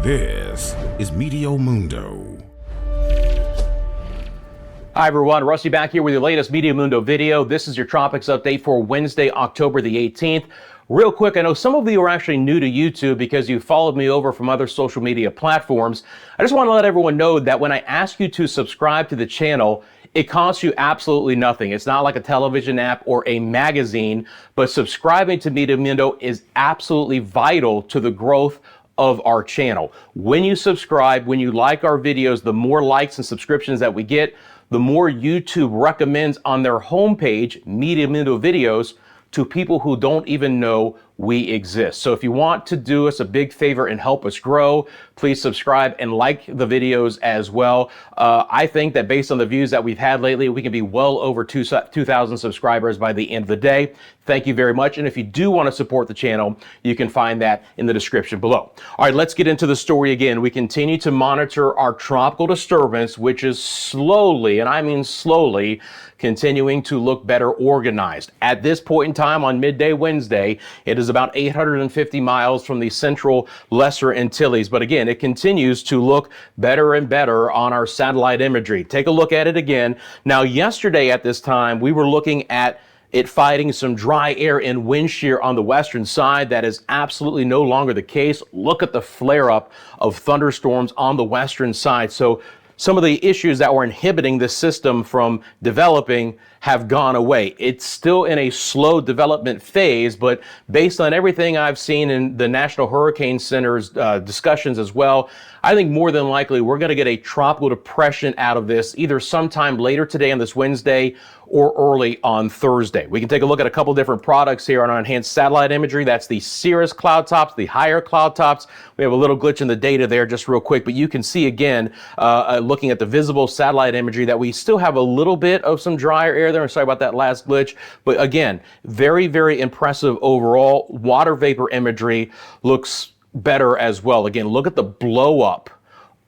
This is Meteo Mundo. Hi everyone, Rusty back here with your latest Meteo Mundo video. This is your Tropics update for Wednesday, October the 18th. Real quick, I know some of you are actually new to YouTube because you followed me over from other social media platforms. I just want to let everyone know that when I ask you to subscribe to the channel, it costs you absolutely nothing. It's not like a television app or a magazine, but subscribing to Meteo Mundo is absolutely vital to the growth of our channel. When you subscribe, when you like our videos, the more likes and subscriptions that we get, the more YouTube recommends on their homepage Meteo Mundo videos to people who don't even know we exist. So if you want to do us a big favor and help us grow, please subscribe and like the videos as well. I think that based on the views that we've had lately, we can be well over 2,000 subscribers by the end of the day. Thank you very much. And if you do want to support the channel, you can find that in the description below. All right, let's get into the story again. We continue to monitor our tropical disturbance, which is slowly, and I mean slowly, continuing to look better organized. At this point in time on midday Wednesday, it is about 850 miles from the central Lesser Antilles. But again, it continues to look better and better on our satellite imagery. Take a look at it again. Now, yesterday at this time, we were looking at it fighting some dry air and wind shear on the western side. That is absolutely no longer the case. Look at the flare up of thunderstorms on the western side. So some of the issues that were inhibiting this system from developing have gone away. It's still in a slow development phase, but based on everything I've seen in the National Hurricane Center's discussions as well, I think more than likely we're going to get a tropical depression out of this either sometime later today on this Wednesday or early on Thursday. We can take a look at a couple different products here on our enhanced satellite imagery. That's the Cirrus cloud tops, the higher cloud tops. We have a little glitch in the data there just real quick, but you can see again, looking at the visible satellite imagery, that we still have a little bit of some drier air there. I'm sorry about that last glitch, but again, very, very impressive overall. Water vapor imagery looks better as well. Again, look at the blow up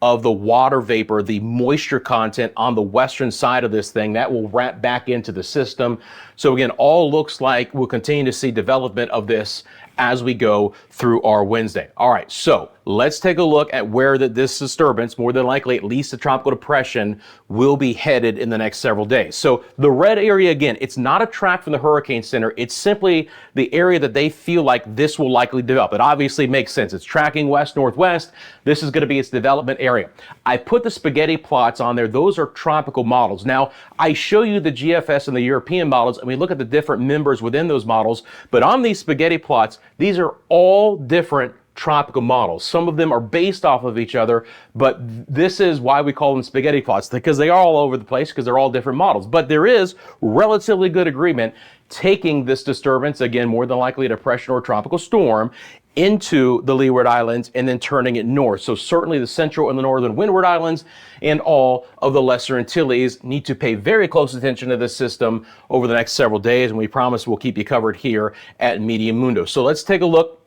of the water vapor, the moisture content on the western side of this thing. That will wrap back into the system. So again, all looks like we'll continue to see development of this as we go through our Wednesday. All right, so let's take a look at where this disturbance, more than likely at least a tropical depression, will be headed in the next several days. So the red area, again, it's not a track from the Hurricane Center. It's simply the area that they feel like this will likely develop. It obviously makes sense. It's tracking west-northwest. This is going to be its development area. I put the spaghetti plots on there. Those are tropical models. Now, I show you the GFS and the European models, and we look at the different members within those models. But on these spaghetti plots, these are all different tropical models. Some of them are based off of each other, but this is why we call them spaghetti plots, because they are all over the place, because they're all different models. But there is relatively good agreement taking this disturbance, again, more than likely a depression or a tropical storm, into the Leeward Islands and then turning it north. So certainly the central and the northern Windward Islands and all of the Lesser Antilles need to pay very close attention to this system over the next several days, and we promise we'll keep you covered here at Meteo Mundo. So let's take a look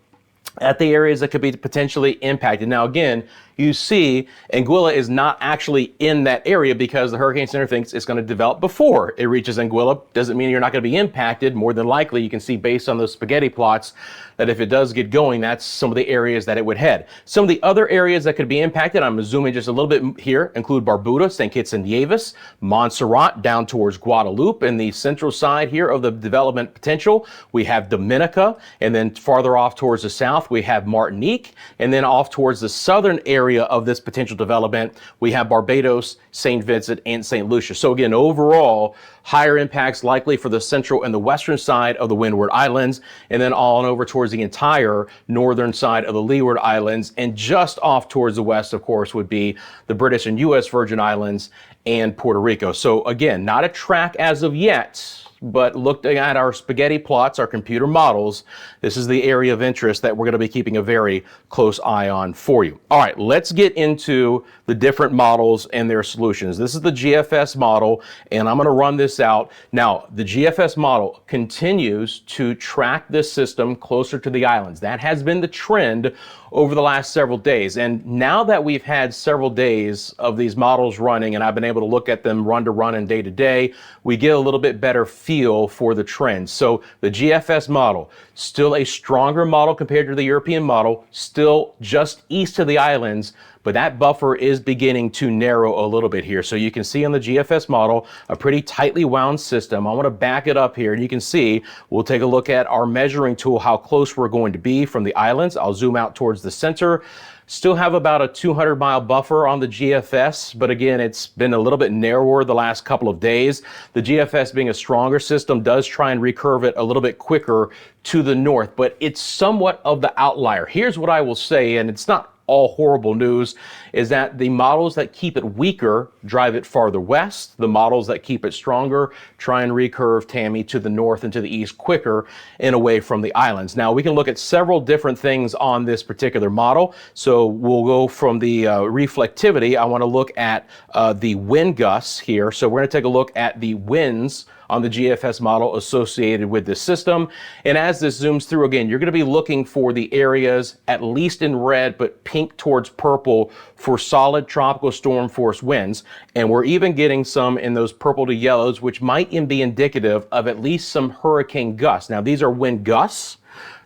at the areas that could be potentially impacted. Now, again, you see Anguilla is not actually in that area because the Hurricane Center thinks it's going to develop before it reaches Anguilla. Doesn't mean you're not going to be impacted. More than likely, you can see based on those spaghetti plots that if it does get going, that's some of the areas that it would head. Some of the other areas that could be impacted, I'm zooming just a little bit here, include Barbuda, St. Kitts and Nevis, Montserrat, down towards Guadeloupe, and the central side here of the development potential. We have Dominica, and then farther off towards the south, we have Martinique, and then off towards the southern area of this potential development, we have Barbados, St. Vincent, and St. Lucia. So again, overall, higher impacts likely for the central and the western side of the Windward Islands, and then on over towards the entire northern side of the Leeward Islands, and just off towards the west, of course, would be the British and U.S. Virgin Islands and Puerto Rico. So again, not a track as of yet, but looking at our spaghetti plots, our computer models, this is the area of interest that we're going to be keeping a very close eye on for you. All right, let's get into the different models and their solutions. This is the GFS model, and I'm going to run this out. Now, the GFS model continues to track this system closer to the islands. That has been the trend over the last several days. And now that we've had several days of these models running, and I've been able to look at them run to run and day to day, we get a little bit better feel feel for the trend. So the GFS model, still a stronger model compared to the European model, still just east of the islands, but that buffer is beginning to narrow a little bit here. So you can see on the GFS model, a pretty tightly wound system. I want to back it up here, and you can see, we'll take a look at our measuring tool, how close we're going to be from the islands. I'll zoom out towards the center. Still have about a 200-mile buffer on the GFS, but again, it's been a little bit narrower the last couple of days. The GFS, being a stronger system, does try and recurve it a little bit quicker to the north, but it's somewhat of the outlier. Here's what I will say, and it's not all horrible news, is that the models that keep it weaker drive it farther west. The models that keep it stronger try and recurve Tammy to the north and to the east quicker and away from the islands. Now, we can look at several different things on this particular model. So we'll go from the reflectivity. I want to look at the wind gusts here. So we're going to take a look at the winds on the GFS model associated with this system. And as this zooms through, again, you're going to be looking for the areas, at least in red, but pink towards purple, for solid tropical storm force winds. And we're even getting some in those purple to yellows, which might be indicative of at least some hurricane gusts. Now, these are wind gusts.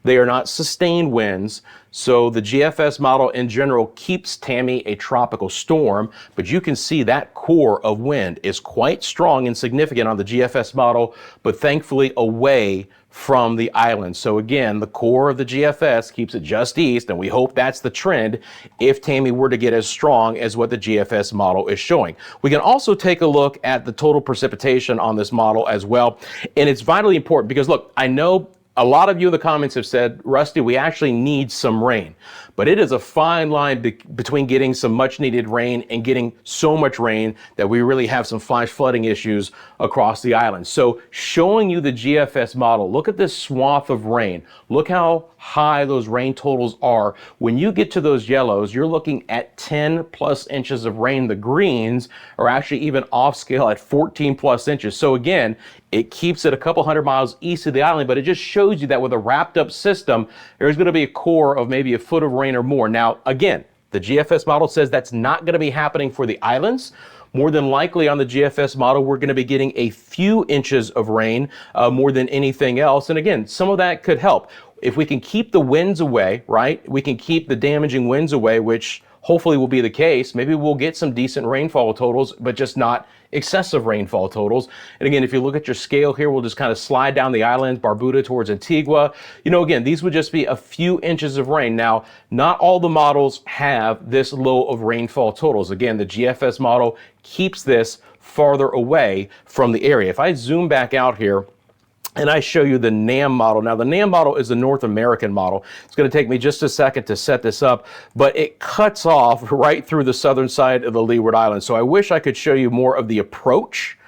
They are not sustained winds. So the GFS model in general keeps Tammy a tropical storm, but you can see that core of wind is quite strong and significant on the GFS model, but thankfully away from the island. So again, the core of the GFS keeps it just east, and we hope that's the trend if Tammy were to get as strong as what the GFS model is showing. We can also take a look at the total precipitation on this model as well, and it's vitally important because, look, I know a lot of you in the comments have said, Rusty, we actually need some rain. But it is a fine line between getting some much needed rain and getting so much rain that we really have some flash flooding issues across the island. So showing you the GFS model, look at this swath of rain. Look how high those rain totals are. When you get to those yellows, you're looking at 10 plus inches of rain. The greens are actually even off scale at 14 plus inches. So again, it keeps it a couple hundred miles east of the island, but it just shows you that with a wrapped up system, there's going to be a core of maybe a foot of rain or more. Now, again, the GFS model says that's not going to be happening for the islands. More than likely on the GFS model, we're going to be getting a few inches of rain more than anything else. And again, some of that could help. If we can keep the winds away, right? We can keep the damaging winds away, which hopefully will be the case. Maybe we'll get some decent rainfall totals, but just not excessive rainfall totals. And again, if you look at your scale here, we'll just kind of slide down the island, Barbuda towards Antigua. You know, again, these would just be a few inches of rain. Now, not all the models have this low of rainfall totals. Again, the GFS model keeps this farther away from the area. If I zoom back out here, and I show you the NAM model. Now, the NAM model is the North American model. It's going to take me just a second to set this up, but it cuts off right through the southern side of the Leeward Islands. So I wish I could show you more of the approach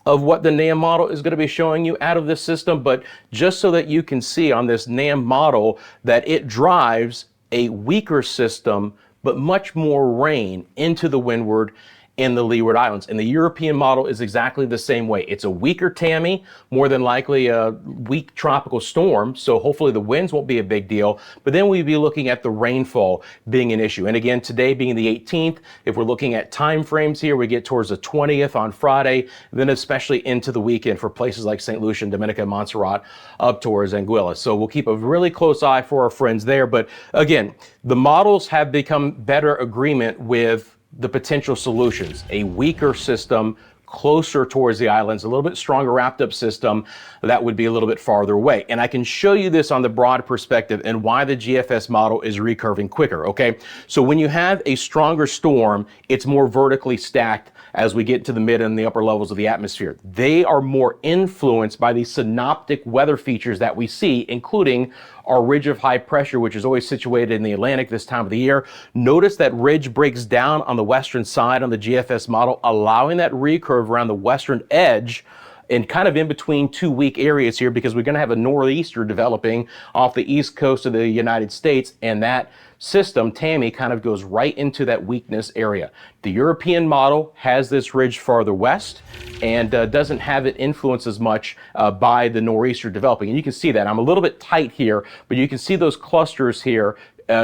of what the NAM model is going to be showing you out of this system, but just so that you can see on this NAM model that it drives a weaker system, but much more rain into the windward in the Leeward Islands. And the European model is exactly the same way. It's a weaker Tammy, more than likely a weak tropical storm, so hopefully the winds won't be a big deal, but then we'd be looking at the rainfall being an issue. And again, today being the 18th, if we're looking at time frames here, we get towards the 20th on Friday, then especially into the weekend for places like St. Lucia, Dominica, Montserrat, up towards Anguilla. So we'll keep a really close eye for our friends there. But again, the models have become better agreement with the potential solutions. A weaker system closer towards the islands, a little bit stronger wrapped up system that would be a little bit farther away. And I can show you this on the broad perspective and why the GFS model is recurving quicker, okay? So when you have a stronger storm, it's more vertically stacked as we get to the mid and the upper levels of the atmosphere. They are more influenced by the synoptic weather features that we see, including our ridge of high pressure, which is always situated in the Atlantic this time of the year. Notice that ridge breaks down on the western side on the GFS model, allowing that recurve around the western edge and kind of in between two weak areas here, because we're going to have a nor'easter developing off the east coast of the United States, and that system, Tammy, kind of goes right into that weakness area. The European model has this ridge farther west and doesn't have it influenced as much by the nor'easter developing. And you can see that. I'm a little bit tight here, but you can see those clusters here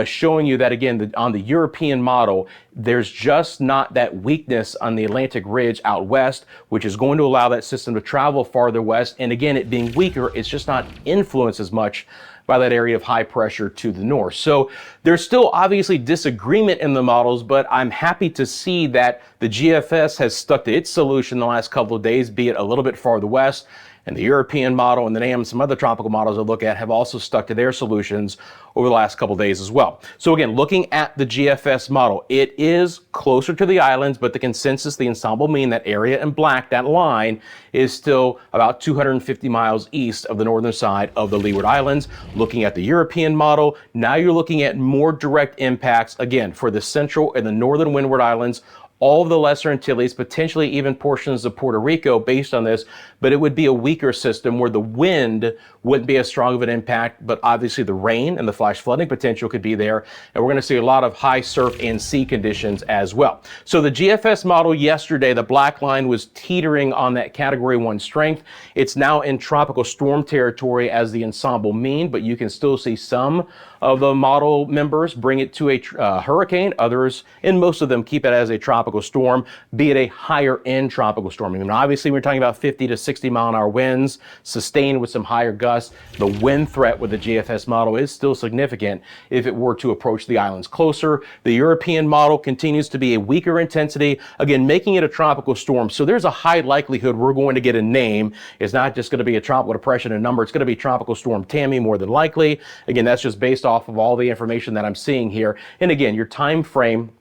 showing you that, again, on the European model, there's just not that weakness on the Atlantic ridge out west, which is going to allow that system to travel farther west. And again, it being weaker, it's just not influenced as much by that area of high pressure to the north. So there's still obviously disagreement in the models, but I'm happy to see that the GFS has stuck to its solution the last couple of days, be it a little bit farther west. And the European model and the NAM, some other tropical models I look at, have also stuck to their solutions over the last couple of days as well. So again, looking at the GFS model, it is closer to the islands, but the consensus, the ensemble mean, that area in black, that line, is still about 250 miles east of the northern side of the Leeward Islands. Looking at the European model, now you're looking at more direct impacts, again, for the central and the northern Windward Islands, all of the Lesser Antilles, potentially even portions of Puerto Rico based on this, but it would be a weaker system where the wind wouldn't be as strong of an impact, but obviously the rain and the flash flooding potential could be there. And we're going to see a lot of high surf and sea conditions as well. So the GFS model yesterday, the black line was teetering on that category 1 strength. It's now in tropical storm territory as the ensemble mean, but you can still see some of the model members bring it to a hurricane. Others, and most of them, keep it as a tropical storm, be it a higher end tropical storm. I mean, obviously we're talking about 50 to 60 mile an hour winds, sustained with some higher gusts. The wind threat with the GFS model is still significant if it were to approach the islands closer. The European model continues to be a weaker intensity, again, making it a tropical storm. So there's a high likelihood we're going to get a name. It's not just going to be a tropical depression and number. It's going to be Tropical Storm Tammy more than likely. Again, that's just based off of all the information that I'm seeing here. And again, your time frame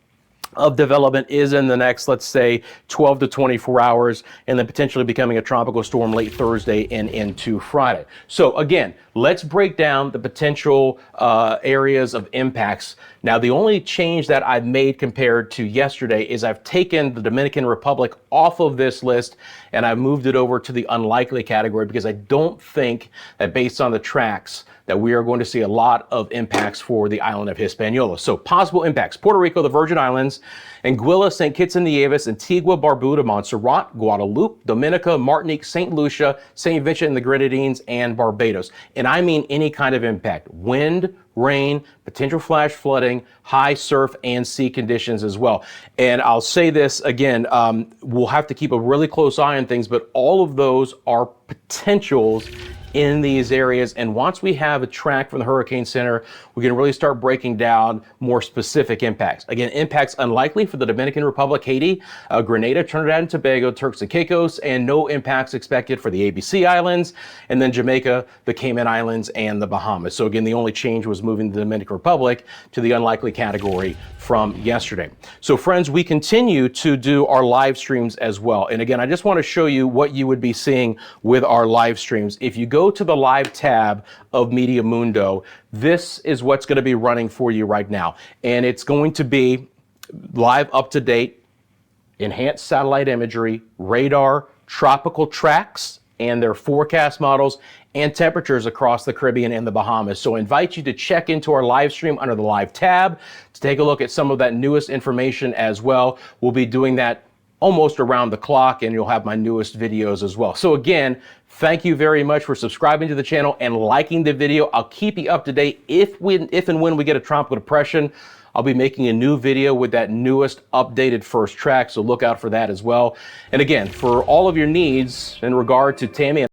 of development is in the next, let's say, 12 to 24 hours, and then potentially becoming a tropical storm late Thursday and into Friday. So again, let's break down the potential areas of impacts. Now, the only change that I've made compared to yesterday is I've taken the Dominican Republic off of this list and I've moved it over to the unlikely category, because I don't think that, based on the tracks, that we are going to see a lot of impacts for the island of Hispaniola. So possible impacts: Puerto Rico, the Virgin Islands, Anguilla, St. Kitts and Nevis, Antigua, Barbuda, Montserrat, Guadeloupe, Dominica, Martinique, St. Lucia, St. Vincent and the Grenadines, and Barbados. And I mean any kind of impact: wind, rain, potential flash flooding, high surf and sea conditions as well. And I'll say this again, we'll have to keep a really close eye on things, but all of those are potentials in these areas. And once we have a track from the Hurricane Center, we can really start breaking down more specific impacts. Again, impacts unlikely for the Dominican Republic, Haiti, Grenada, Trinidad and Tobago, Turks and Caicos, and no impacts expected for the ABC Islands, and then Jamaica, the Cayman Islands, and the Bahamas. So again, the only change was moving the Dominican Republic to the unlikely category from yesterday. So friends, we continue to do our live streams as well. And again, I just want to show you what you would be seeing with our live streams. If you go to the live tab of Meteo Mundo, this is what's going to be running for you right now. And it's going to be live, up to date, enhanced satellite imagery, radar, tropical tracks, and their forecast models, and temperatures across the Caribbean and the Bahamas. So I invite you to check into our live stream under the live tab to take a look at some of that newest information as well. We'll be doing that almost around the clock, and you'll have my newest videos as well. So again, thank you very much for subscribing to the channel and liking the video. I'll keep you up to date if and when we get a tropical depression. I'll be making a new video with that newest updated first track, so look out for that as well. And again, for all of your needs in regard to Tammy and